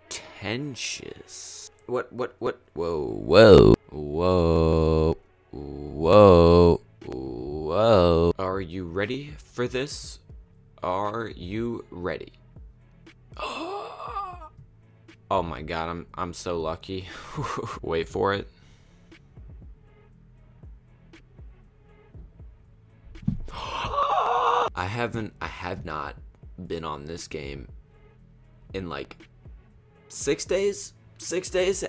Pretentious. What? Whoa. Are you ready for this? Are you ready? Oh my god, I'm so lucky. Wait for it. I have not been on this game in like 6 days,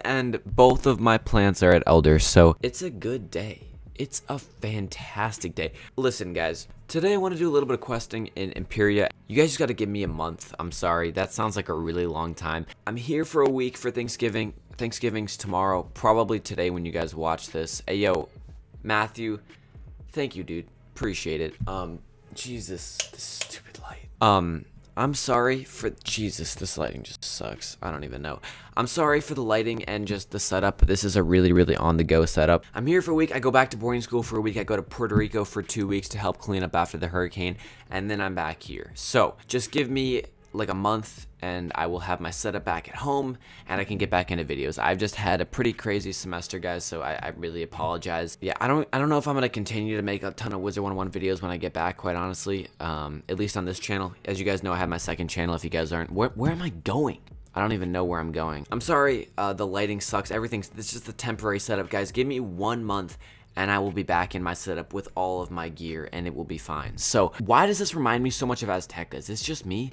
and both of my plants are at Elder, so it's a good day. It's a fantastic day. Listen, guys, today I want to do a little bit of questing in Empyrea. You guys just got to give me a month. I'm sorry, that sounds like a really long time. I'm here for a week for Thanksgiving. Thanksgiving's tomorrow, probably today when you guys watch this. Hey, yo, Matthew, thank you, dude. Appreciate it. Jesus, this stupid light. I'm sorry for, Jesus, this lighting just sucks. I don't even know. I'm sorry for the lighting and just the setup. This is a really on-the-go setup. I'm here for a week. I go back to boarding school for a week. I go to Puerto Rico for 2 weeks to help clean up after the hurricane, and then I'm back here. So just give me like a month and I will have my setup back at home and I can get back into videos. I've just had a pretty crazy semester, guys, so I really apologize. Yeah, I don't know if I'm gonna continue to make a ton of Wizard101 videos when I get back, quite honestly. At least on this channel. As you guys know, I have my second channel. If you guys aren't, where am I going? I don't even know where I'm going. I'm sorry, the lighting sucks. This is just a temporary setup, guys. Give me 1 month and I will be back in my setup with all of my gear and it will be fine. So why does this remind me so much of Azteca? Is this just me?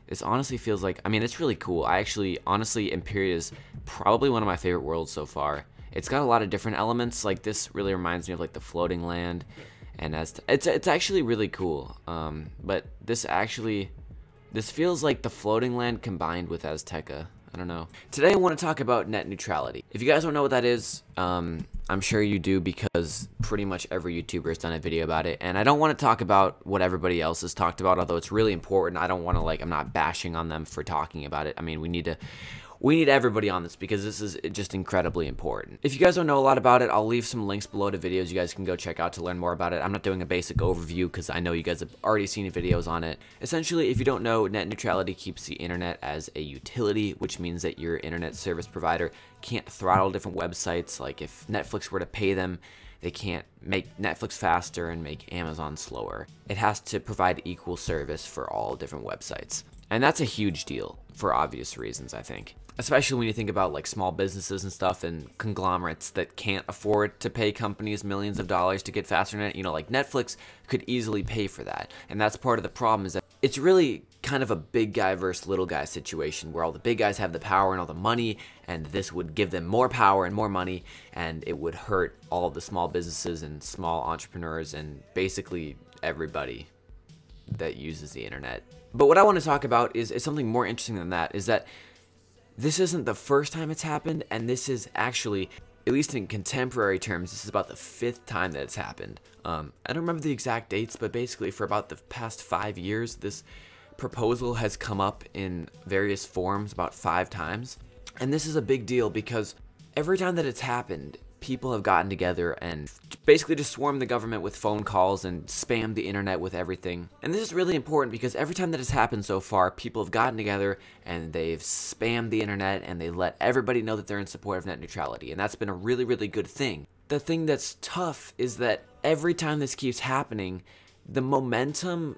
This honestly feels like, I mean, it's really cool. Honestly, Empyrea is probably one of my favorite worlds so far. It's got a lot of different elements. Like, this really reminds me of, like, the floating land. And it's actually really cool. But this feels like the floating land combined with Azteca. I don't know. Today I want to talk about net neutrality. If you guys don't know what that is, I'm sure you do because pretty much every YouTuber has done a video about it. And I don't want to talk about what everybody else has talked about, although it's really important. I don't want to, I'm not bashing on them for talking about it. I mean, we need everybody on this because this is just incredibly important. If you guys don't know a lot about it, I'll leave some links below to videos you guys can go check out to learn more about it. I'm not doing a basic overview because I know you guys have already seen videos on it. Essentially, if you don't know, net neutrality keeps the internet as a utility, which means that your internet service provider can't throttle different websites. Like if Netflix were to pay them, they can't make Netflix faster and make Amazon slower. It has to provide equal service for all different websites. And that's a huge deal for obvious reasons, I think. Especially when you think about like small businesses and stuff and conglomerates that can't afford to pay companies millions of dollars to get faster internet. You know, like Netflix could easily pay for that. And that's part of the problem, is that it's really kind of a big guy versus little guy situation where all the big guys have the power and all the money, and this would give them more power and more money, and it would hurt all of the small businesses and small entrepreneurs and basically everybody that uses the internet. But what I want to talk about is something more interesting than that, is that this isn't the first time it's happened, and this is actually, at least in contemporary terms, this is about the 5th time that it's happened. I don't remember the exact dates, but basically for about the past 5 years, this proposal has come up in various forms about 5 times. And this is a big deal because every time that it's happened, people have gotten together and basically just swarmed the government with phone calls and spammed the internet with everything. And this is really important because every time that has happened so far, people have gotten together and they've spammed the internet and they let everybody know that they're in support of net neutrality. And that's been a really good thing. The thing that's tough is that every time this keeps happening, the momentum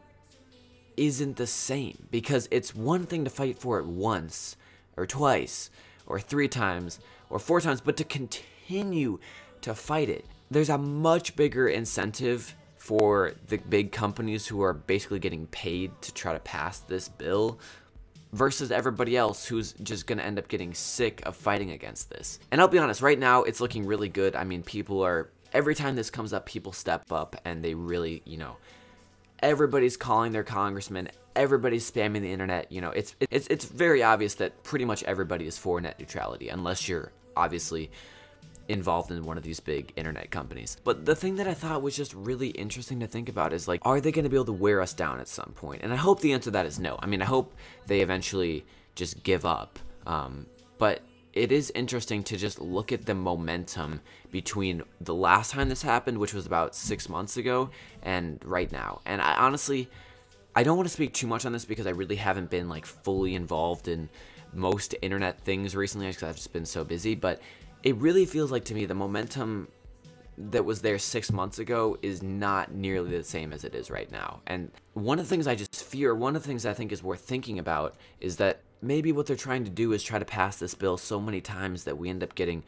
isn't the same, because it's one thing to fight for it once or twice or 3 times or 4 times, but to continue to fight it, there's a much bigger incentive for the big companies who are basically getting paid to try to pass this bill versus everybody else who's just gonna end up getting sick of fighting against this. And I'll be honest, right now it's looking really good. I mean, every time this comes up, people step up and they really, everybody's calling their congressman, everybody's spamming the internet. It's very obvious that pretty much everybody is for net neutrality, unless you're obviously involved in one of these big internet companies. But the thing that I thought was just really interesting to think about is, like, are they going to be able to wear us down at some point? And I hope the answer to that is no. I mean, I hope they eventually just give up. But it is interesting to just look at the momentum between the last time this happened, which was about 6 months ago, and right now. And I don't want to speak too much on this because I really haven't been like fully involved in most internet things recently because I've just been so busy, but it really feels like to me the momentum that was there 6 months ago is not nearly the same as it is right now. And one of the things I just fear, one of the things I think is worth thinking about is that maybe what they're trying to do is try to pass this bill so many times that we end up getting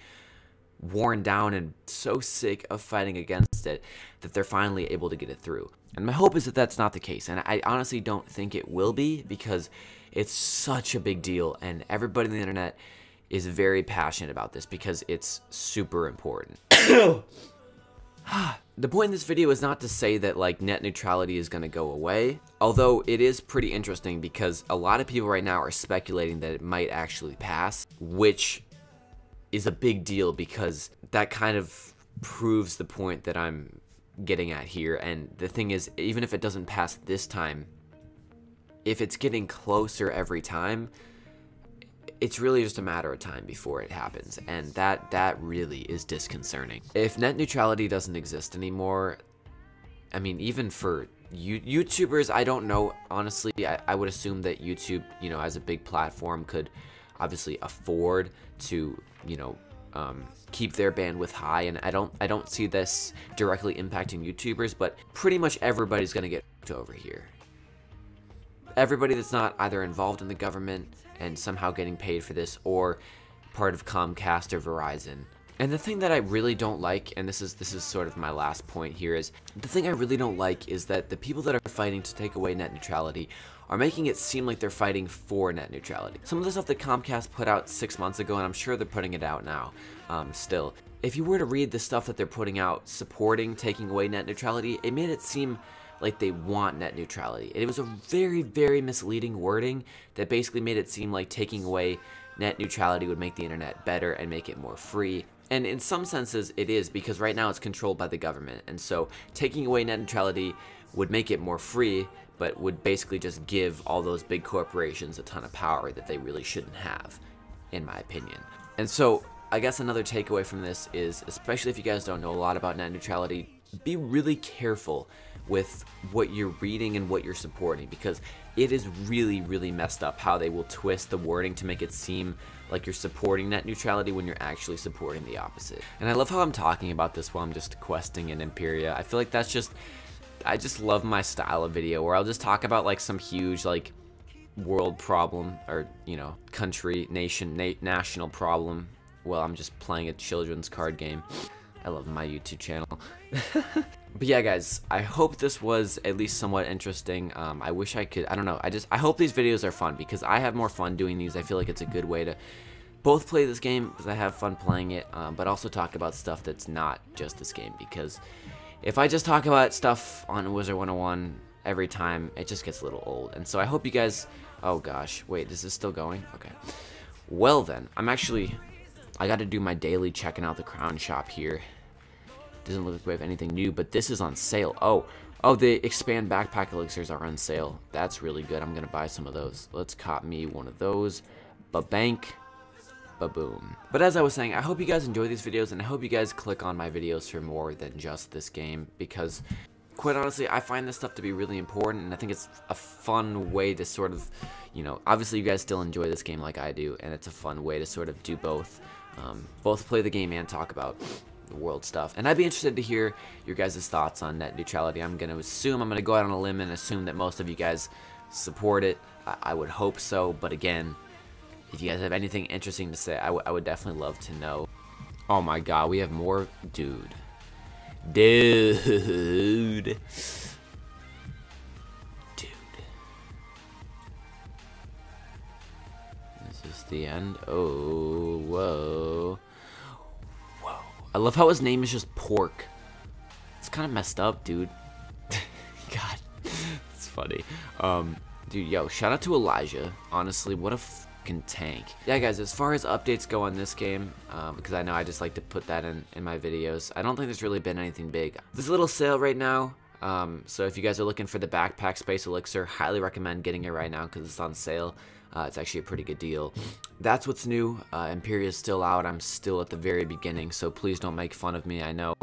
worn down and so sick of fighting against it that they're finally able to get it through. And my hope is that that's not the case, and I honestly don't think it will be because it's such a big deal and everybody on the internet is very passionate about this because it's super important. The point in this video is not to say that like net neutrality is going to go away, although it is pretty interesting because a lot of people right now are speculating that it might actually pass, which is a big deal because that kind of proves the point that I'm getting at here. And the thing is, even if it doesn't pass this time, if it's getting closer every time, it's really just a matter of time before it happens, and that really is disconcerting. If net neutrality doesn't exist anymore, I mean, even for YouTubers, I don't know, honestly. I would assume that YouTube, you know, as a big platform, could obviously afford to, you know, keep their bandwidth high, and I don't see this directly impacting YouTubers, but pretty much everybody's gonna get over here. Everybody that's not either involved in the government and somehow getting paid for this, or part of Comcast or Verizon. And the thing that I really don't like, and this is sort of my last point here, is the thing I really don't like is that the people that are fighting to take away net neutrality are making it seem like they're fighting for net neutrality. Some of the stuff that Comcast put out 6 months ago, and I'm sure they're putting it out now, still. If you were to read the stuff that they're putting out supporting taking away net neutrality, it made it seem like they want net neutrality. It was a very, very misleading wording that basically made it seem like taking away net neutrality would make the internet better and make it more free. And in some senses it is, because right now it's controlled by the government, and so taking away net neutrality would make it more free, but would basically just give all those big corporations a ton of power that they really shouldn't have, in my opinion. And so I guess another takeaway from this is, especially if you guys don't know a lot about net neutrality, be really careful with what you're reading and what you're supporting, because it is really, really messed up how they will twist the wording to make it seem like you're supporting net neutrality when you're actually supporting the opposite. And I love how I'm talking about this while I'm just questing in Empyrea. I feel like that's just, I just love my style of video where I'll just talk about like some huge like world problem, or, you know, country, nation, national problem. Well, I'm just playing a children's card game. I love my YouTube channel. But yeah, guys, I hope this was at least somewhat interesting. I wish I could, I don't know, I hope these videos are fun because I have more fun doing these. I feel like it's a good way to both play this game because I have fun playing it, but also talk about stuff that's not just this game, because if I just talk about stuff on Wizard101 every time, it just gets a little old. And so I hope you guys, oh gosh, wait, is this still going? Okay. Well then, I got to do my daily checking out the crown shop here. Doesn't look like we have anything new, but this is on sale. Oh, the expand backpack elixirs are on sale. That's really good. I'm gonna buy some of those. Let's cop me one of those. Ba-bank, ba-boom. But as I was saying, I hope you guys enjoy these videos, and I hope you guys click on my videos for more than just this game, because quite honestly, I find this stuff to be really important, and I think it's a fun way to sort of, you know, obviously you guys still enjoy this game like I do, and it's a fun way to sort of do both. Both play the game and talk about the world stuff. And I'd be interested to hear your guys' thoughts on net neutrality. I'm going to go out on a limb and assume that most of you guys support it. I would hope so, but again, if you guys have anything interesting to say, I would definitely love to know. Oh my god, we have more. Dude. Is this the end? Oh, whoa. I love how his name is just Pork. It's kind of messed up, dude. God, it's funny. Dude, yo, shout out to Elijah. Honestly, what a fucking tank. Yeah, guys, as far as updates go on this game, because I know I just like to put that in my videos, I don't think there's really been anything big. There's a little sale right now. So if you guys are looking for the backpack space elixir, highly recommend getting it right now because it's on sale. It's actually a pretty good deal. That's what's new. Empyrea is still out. I'm still at the very beginning, so please don't make fun of me. I know.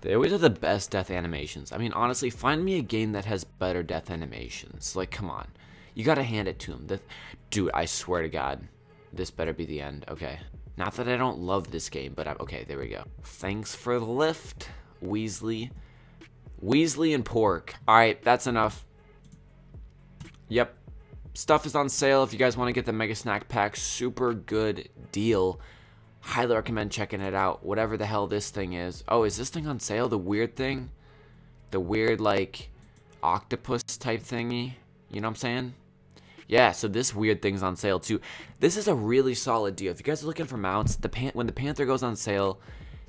They always have the best death animations. I mean, honestly, find me a game that has better death animations. Like, come on. You gotta hand it to them. Dude, I swear to God, this better be the end. Okay. Not that I don't love this game, but okay, there we go. Thanks for the lift, Weasley. Weasley and pork. Alright, that's enough. Yep. Stuff is on sale if you guys want to get the Mega Snack Pack. Super good deal. Highly recommend checking it out. Whatever the hell this thing is. Oh, is this thing on sale? The weird thing? The weird, like, octopus type thingy? You know what I'm saying? Yeah, so this weird thing's on sale too. This is a really solid deal. If you guys are looking for mounts, when the Panther goes on sale,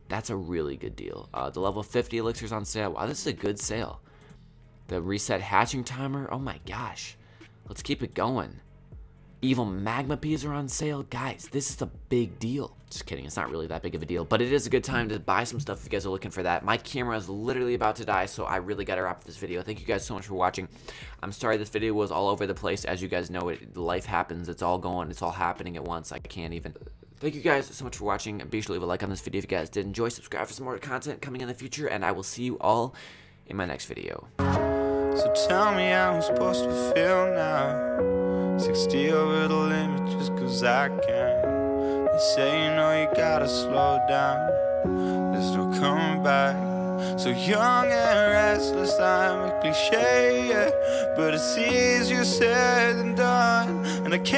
that's a really good deal. The level 50 elixir's on sale. Wow, this is a good sale. The reset hatching timer. Oh my gosh. Let's keep it going. Evil magma peas are on sale. Guys, this is a big deal. Just kidding, it's not really that big of a deal, but it is a good time to buy some stuff if you guys are looking for that. My camera is literally about to die, so I really gotta wrap up this video. Thank you guys so much for watching. I'm sorry this video was all over the place. As you guys know, life happens. It's all happening at once. I can't even. Thank you guys so much for watching. Be sure to leave a like on this video if you guys did enjoy. Subscribe for some more content coming in the future, and I will see you all in my next video. So tell me how I'm supposed to feel now. 60 over the limit just cause I can. They say you know you gotta slow down. There's no coming back. So young and restless, I'm a cliche, yeah. But it's easier said than done. And I can't